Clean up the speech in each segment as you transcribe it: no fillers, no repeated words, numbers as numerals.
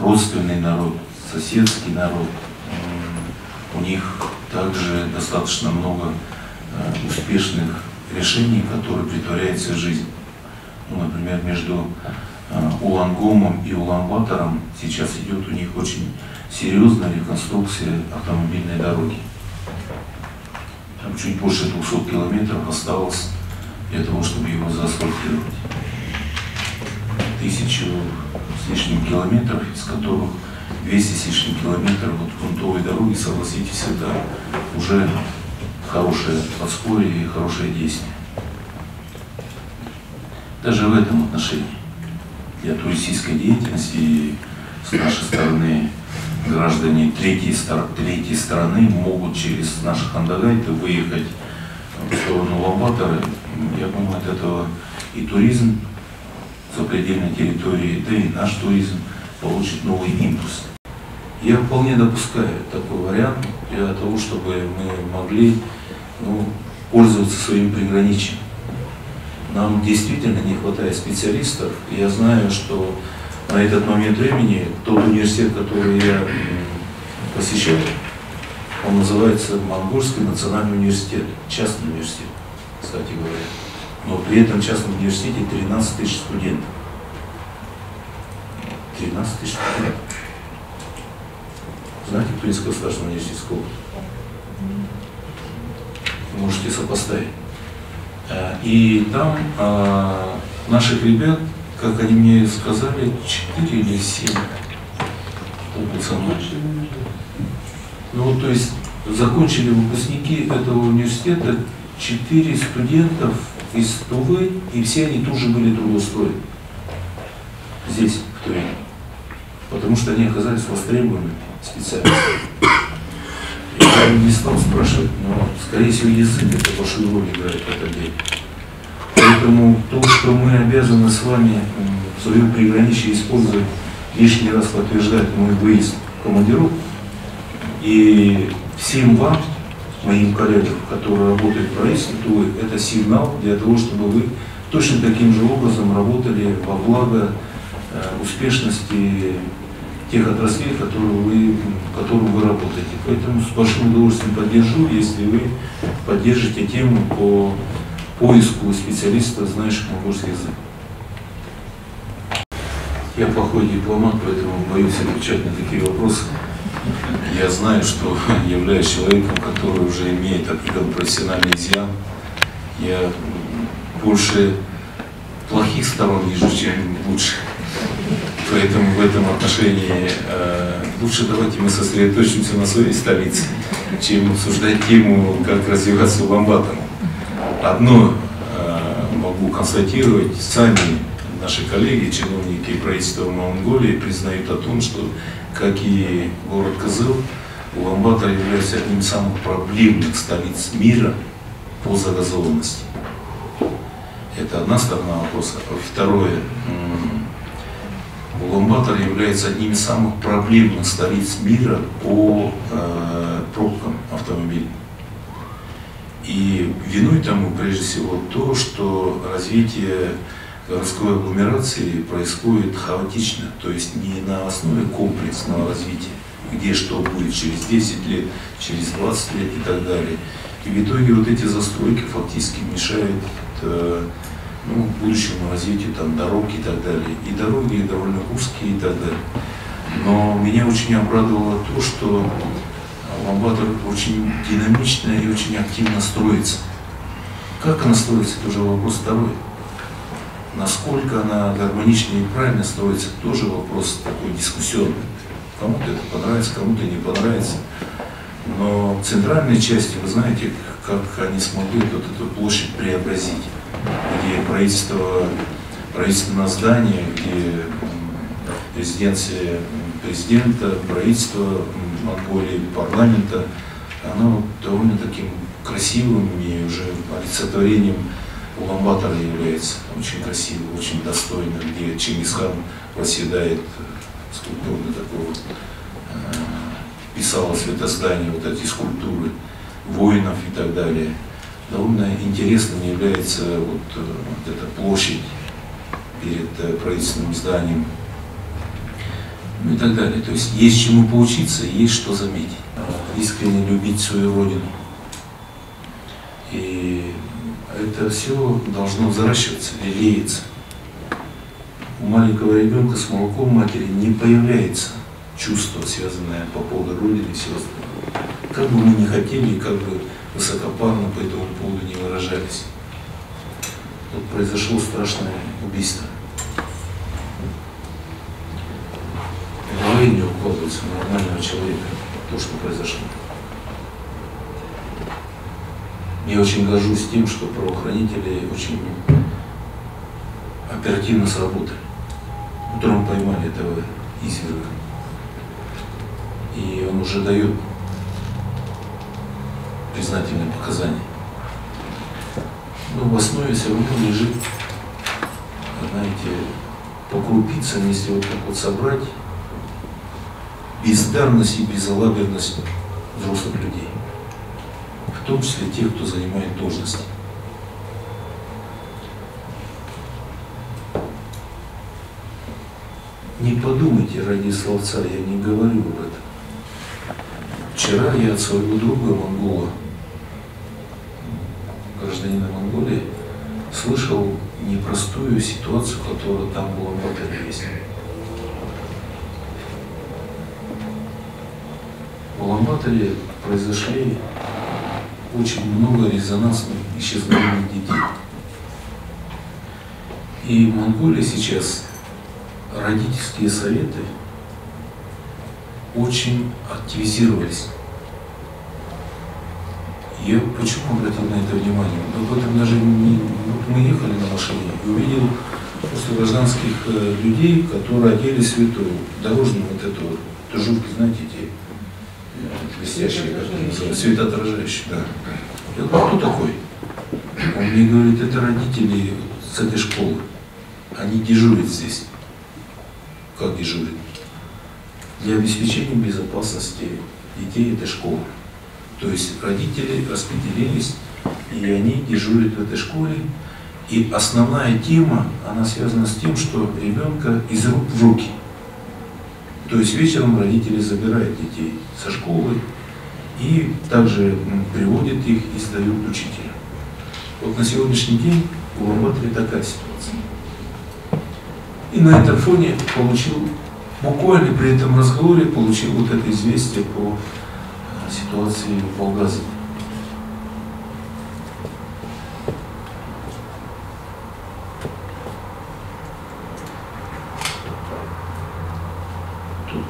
родственный народ, соседский народ. У них также достаточно много успешных решений, которые претворяются в жизнь. Ну, например, между Улангомом и Улан-Батором сейчас идет у них очень серьезная реконструкция автомобильной дороги. Там чуть больше 200 километров осталось для того, чтобы его заасфальтировать. 1000 с лишним километров, из которых 200 с лишним километров вот грунтовой дороги, согласитесь, это уже хорошее подспорье и хорошее действие. Даже в этом отношении для туристической деятельности с нашей стороны граждане третьей стороны могут через наши хандагайты выехать в сторону Улан-Батора. Я думаю, от этого и туризм запредельной территории, да и наш туризм получит новый импульс. Я вполне допускаю такой вариант для того, чтобы мы могли пользоваться своим приграничьем. Нам действительно не хватает специалистов. Я знаю, что на этот момент времени тот университет, который я посещаю, он называется Монгольский национальный университет, частный университет, кстати говоря. Но при этом в частном университете 13 тысяч студентов. 13 тысяч студентов. Знаете, кто из государственного университетского? Вы можете сопоставить. И там наших ребят, как они мне сказали, 4 или 7. Ну вот, то есть, закончили выпускники этого университета 4 студентов из Тувы, и все они тоже были трудоустроены здесь, в Туве. Потому что они оказались востребованными специалистами. Я не стал спрашивать, но, скорее всего, язык это большую роль играет в этом деле. Поэтому то, что мы обязаны с вами в своем приграничье использовать, лишний раз подтверждает мой выезд в командировку. И всем вам, моим коллегам, которые работают в правительстве Тувы, это сигнал для того, чтобы вы точно таким же образом работали во благо успешности тех отраслей, в которых вы работаете. Поэтому с большим удовольствием поддержу, если вы поддержите тему по поиску специалистов, знающих монгольский язык. Я плохой дипломат, поэтому боюсь отвечать на такие вопросы. Я знаю, что являюсь человеком, который уже имеет определенный профессиональный изъян. Я больше плохих сторон вижу, чем лучше. Поэтому в этом отношении лучше давайте мы сосредоточимся на своей столице, чем обсуждать тему, как развиваться Улан-Батору. Одно могу констатировать, сами наши коллеги, чиновники правительства Монголии признают о том, что, как и город Кызыл, Улан-Батор является одним из самых проблемных столиц мира по загазованности. Это одна сторона вопроса. Второе. Улан-Батор является одним из самых проблемных столиц мира по пробкам автомобилей. И виной тому, прежде всего, то, что развитие городской агломерации происходит хаотично, то есть не на основе комплексного развития, где что будет через 10 лет, через 20 лет и так далее. И в итоге вот эти застройки фактически мешают будущему развитию дорог и так далее. И дороги довольно узкие и так далее. Но меня очень обрадовало то, что Улан-Батор очень динамично и очень активно строится. Как она строится, это уже вопрос второй. Насколько она гармонично и правильно строится, тоже вопрос такой дискуссионный. Кому-то это понравится, кому-то не понравится. Но в центральной части, вы знаете, как они смогли вот эту площадь преобразить, где правительственное здание, где резиденция президента, правительства Монголии, парламента, оно довольно таким красивым и уже олицетворением Улан-Батора является. Очень красивым, очень достойным, где Чингисхан восседает, скульптурно такого писало святоздание, вот эти скульптуры воинов и так далее. Довольно интересным является вот эта площадь перед правительственным зданием. ну и так далее. То есть есть чему поучиться, есть что заметить. Искренне любить свою родину. И это все должно взращиваться, лелеяться. У маленького ребенка с молоком матери не появляется чувство, связанное по поводу родины и все остальное. Как бы мы ни хотели, как бы высокопарно по этому поводу не выражались. Вот произошло страшное убийство. В голове не укладывается нормального человека то, что произошло. Я очень горжусь тем, что правоохранители очень оперативно сработали. Утром поймали этого изверга. И он уже дает признательные показания. Но в основе все равно лежит, знаете, по крупицам, если вот так вот собрать, бездарность и безалаберность взрослых людей. В том числе тех, кто занимает должности. Не подумайте ради словца, я не говорю об этом. Вчера я от своего друга монгола, гражданина Монголии, слышал непростую ситуацию, которая там в Улан-Баторе есть. В Улан-Баторе произошли очень много резонансных исчезновений детей. И в Монголии сейчас родительские советы очень активизировались. Я почему обратил на это внимание? Об этом даже не... Вот мы ехали на машине и увидел просто гражданских людей, которые одели святую, дорожную вот эту вот тужурки, знаете, эти блестящие, как они называются, светоотражающие, да. Я говорю, кто такой? Он мне говорит, это родители с этой школы. Они дежурят здесь. Как дежурят? Для обеспечения безопасности детей этой школы. То есть родители распределились, и они дежурят в этой школе. И основная тема, она связана с тем, что ребенка из рук в руки. То есть вечером родители забирают детей со школы и также приводят их и сдают учителя. Вот на сегодняшний день в Улан-Баторе такая ситуация. И на этом фоне получил, буквально при этом разговоре, получил вот это известие по ситуации в Волгазине. Тут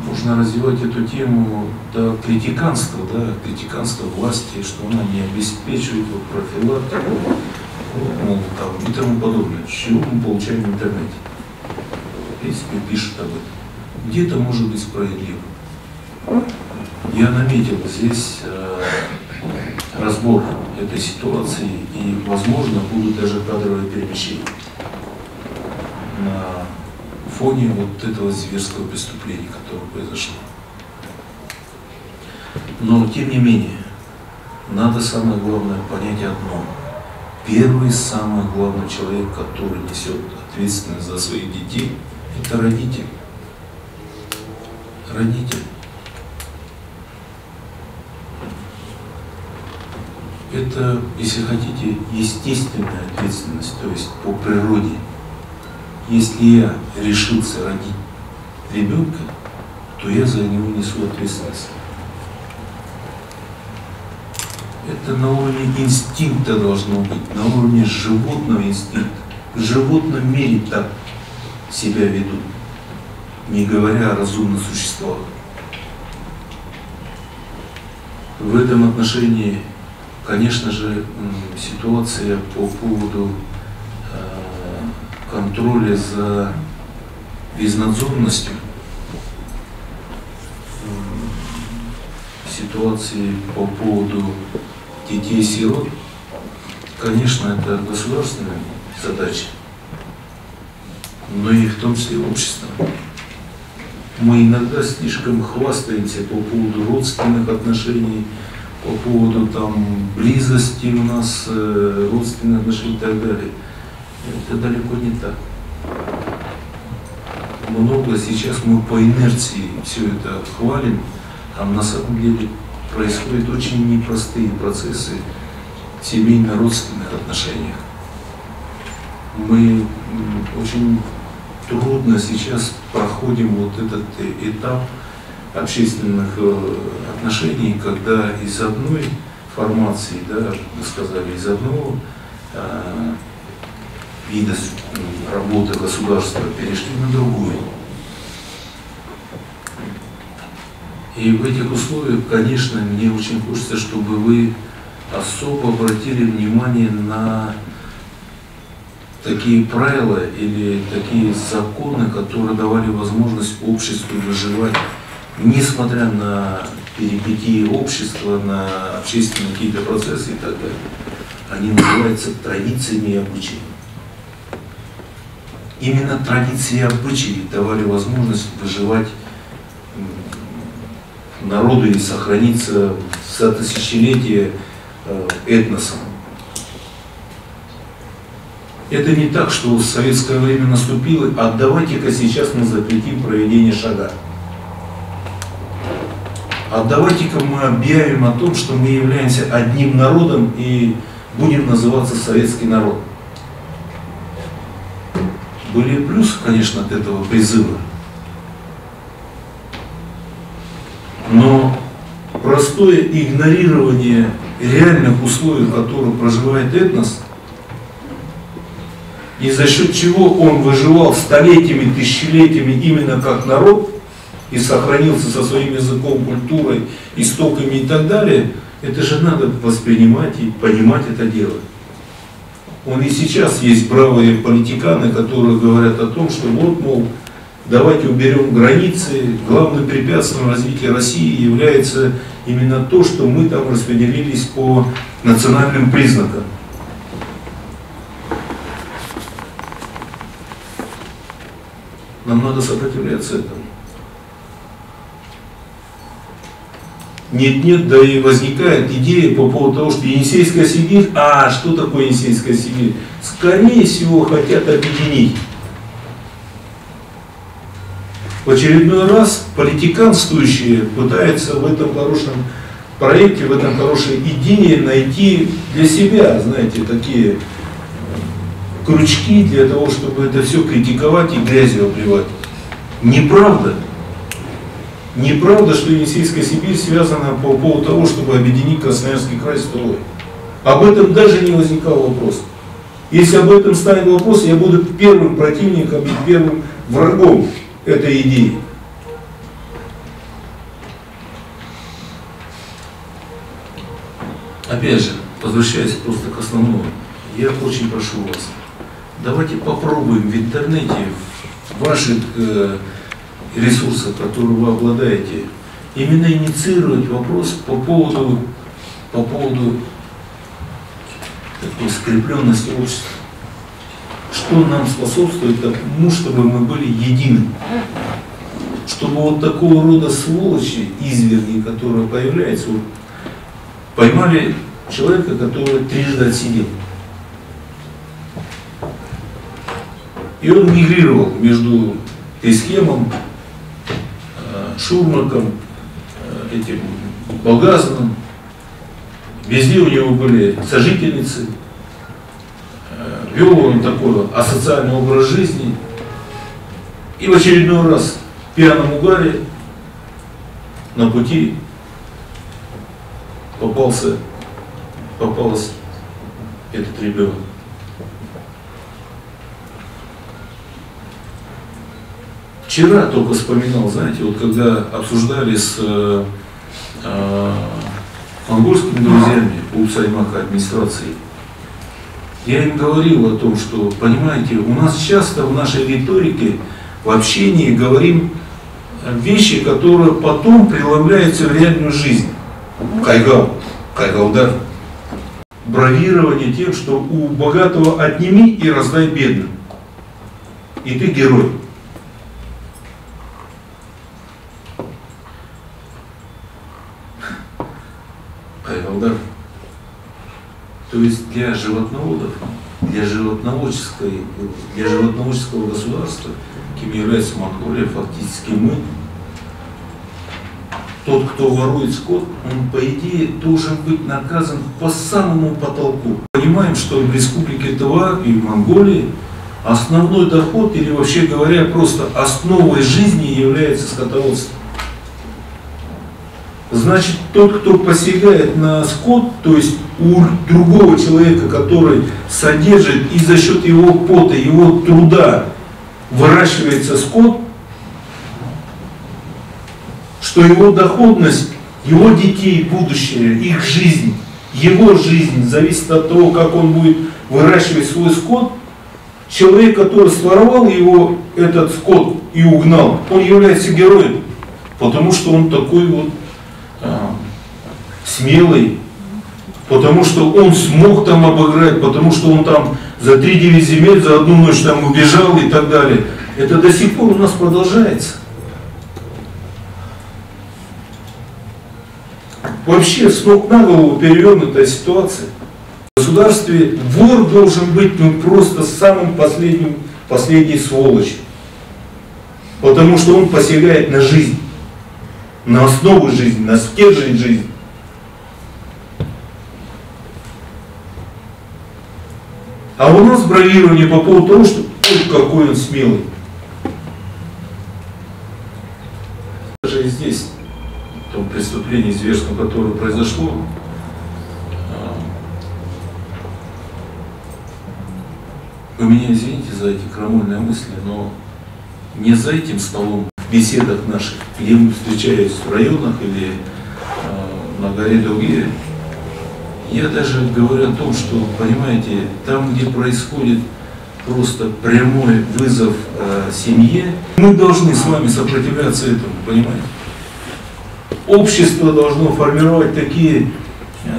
можно развивать эту тему до критиканства, критиканства власти, что она не обеспечивает вот профилактику, мол, там, и тому подобное. Чего мы получаем в интернете? В принципе, пишут об этом. Где-то может быть справедливо. Я наметил здесь разбор этой ситуации, и, возможно, будут даже кадровые перемещения на фоне вот этого зверского преступления, которое произошло. Но, тем не менее, надо самое главное понять одно. Первый, самый главный человек, который несет ответственность за своих детей, это родитель. Родитель. Это, если хотите, естественная ответственность, то есть по природе. Если я решился родить ребенка, то я за него несу ответственность. Это на уровне инстинкта должно быть, на уровне животного инстинкта. В животном мире так себя ведут, не говоря о разумных существах. В этом отношении, конечно же, ситуация по поводу контроля за безнадзорностью, ситуации по поводу детей-сирот, конечно, это государственная задача, но и в том числе общество. Мы иногда слишком хвастаемся по поводу родственных отношений, по поводу там близости у нас, родственных отношений и так далее. Это далеко не так. много сейчас мы по инерции все это хвалим, а на самом деле происходят очень непростые процессы в семейно-родственных отношениях. Мы очень трудно сейчас проходим вот этот этап общественных отношений, когда из одной формации, да, мы сказали, из одного вида работы государства перешли на другой. И в этих условиях, конечно, мне очень хочется, чтобы вы особо обратили внимание на такие правила или такие законы, которые давали возможность обществу выживать, несмотря на перипетии общества, на общественные какие-то процессы и так далее. Они называются традициями и обычаями. Именно традиции и обычаи давали возможность выживать народу и сохраниться за тысячелетия этносом. Это не так, что в советское время наступило, а давайте-ка сейчас мы запретим проведение шага. А давайте-ка мы объявим о том, что мы являемся одним народом и будем называться советский народ. Были плюсы, конечно, от этого призыва. Но простое игнорирование реальных условий, в которых проживает этнос, и за счет чего он выживал столетиями, тысячелетиями именно как народ, и сохранился со своим языком, культурой, истоками и так далее, это же надо воспринимать и понимать это дело. Он и сейчас есть бравые политиканы, которые говорят о том, что вот, мол, давайте уберем границы, главным препятствием развития России является именно то, что мы там распределились по национальным признакам. Нам надо сопротивляться этому. Нет-нет, да и возникает идея по поводу того, что Енисейская Сибирь, что такое Енисейская Сибирь? Скорее всего, хотят объединить. В очередной раз политиканствующие пытаются в этом хорошем проекте, в этом хорошей идее найти для себя, знаете, такие крючки для того, чтобы это все критиковать и грязью обливать. Неправда. Неправда, что Енисейская Сибирь связана по поводу того, чтобы объединить Красноярский край с Тулой. Об этом даже не возникал вопрос. Если об этом станет вопрос, я буду первым противником и первым врагом этой идеи. Опять же, возвращаясь просто к основному, я очень прошу вас, давайте попробуем в интернете, в ваших ресурсах, которые вы обладаете, именно инициировать вопрос по поводу такой скрепленности общества. Что нам способствует тому, чтобы мы были едины. Чтобы вот такого рода сволочи, изверги, которые появляются, вот, поймали человека, который трижды отсидел. И он мигрировал между Тесхемом, Шурмаком, этим Балгазаном. Везде у него были сожительницы. Вел он такой асоциальный образ жизни. И в очередной раз в пьяном угаре на пути попался этот ребенок. Вчера только вспоминал, знаете, вот когда обсуждали с монгольскими друзьями у Саймака администрации, я им говорил о том, что, понимаете, у нас часто в нашей риторике, в общении говорим вещи, которые потом преломляются в реальную жизнь. Кайгаудар. Бравирование тем, что у богатого отними и раздай бедным. И ты герой. Кайгаудар. То есть для животноводов, для животноводческого государства каким является Монголия, фактически мы, тот, кто ворует скот, он, по идее, должен быть наказан по самому потолку. Понимаем, что в республике Тыва и в Монголии основной доход, или вообще говоря, просто основой жизни является скотоводство. Значит, тот, кто посягает на скот, то есть у другого человека, который содержит и за счет его пота, его труда выращивается скот, что его доходность, его детей, будущее, их жизнь, его жизнь зависит от того, как он будет выращивать свой скот. Человек, который своровал его, этот скот, и угнал, он является героем, потому что он такой вот смелый, потому что он смог там обыграть, потому что он там за 3-9 земель за одну ночь там убежал и так далее. Это до сих пор у нас продолжается. Вообще с ног на голову перевернутая ситуация. В государстве вор должен быть просто самым последней сволочью. Потому что он посягает на жизнь, на основу жизни, на стержень жизни. А у нас бравирование по поводу того, что ой, какой он смелый. Даже и здесь, в том преступлении зверском, которое произошло, вы меня извините за эти крамольные мысли, но не за этим столом, в беседах наших, где мы встречались в районах или на горе Дуге, я даже говорю о том, что, понимаете, там, где происходит просто прямой вызов семье, мы должны с вами сопротивляться этому, понимаете? Общество должно формировать такие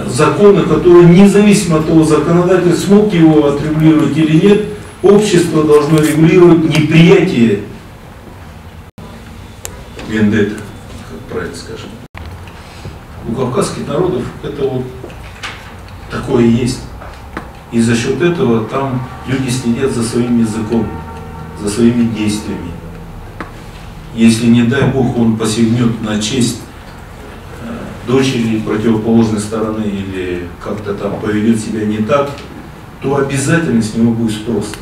законы, которые, независимо от того, законодатель смог его отрегулировать или нет, общество должно регулировать неприятие вендетты, как правильно скажем. У кавказских народов это вот такое есть. И за счет этого там люди следят за своим языком, за своими действиями. Если, не дай Бог, он посягнет на честь дочери противоположной стороны или как-то там поведет себя не так, то обязательно с него будет спрос.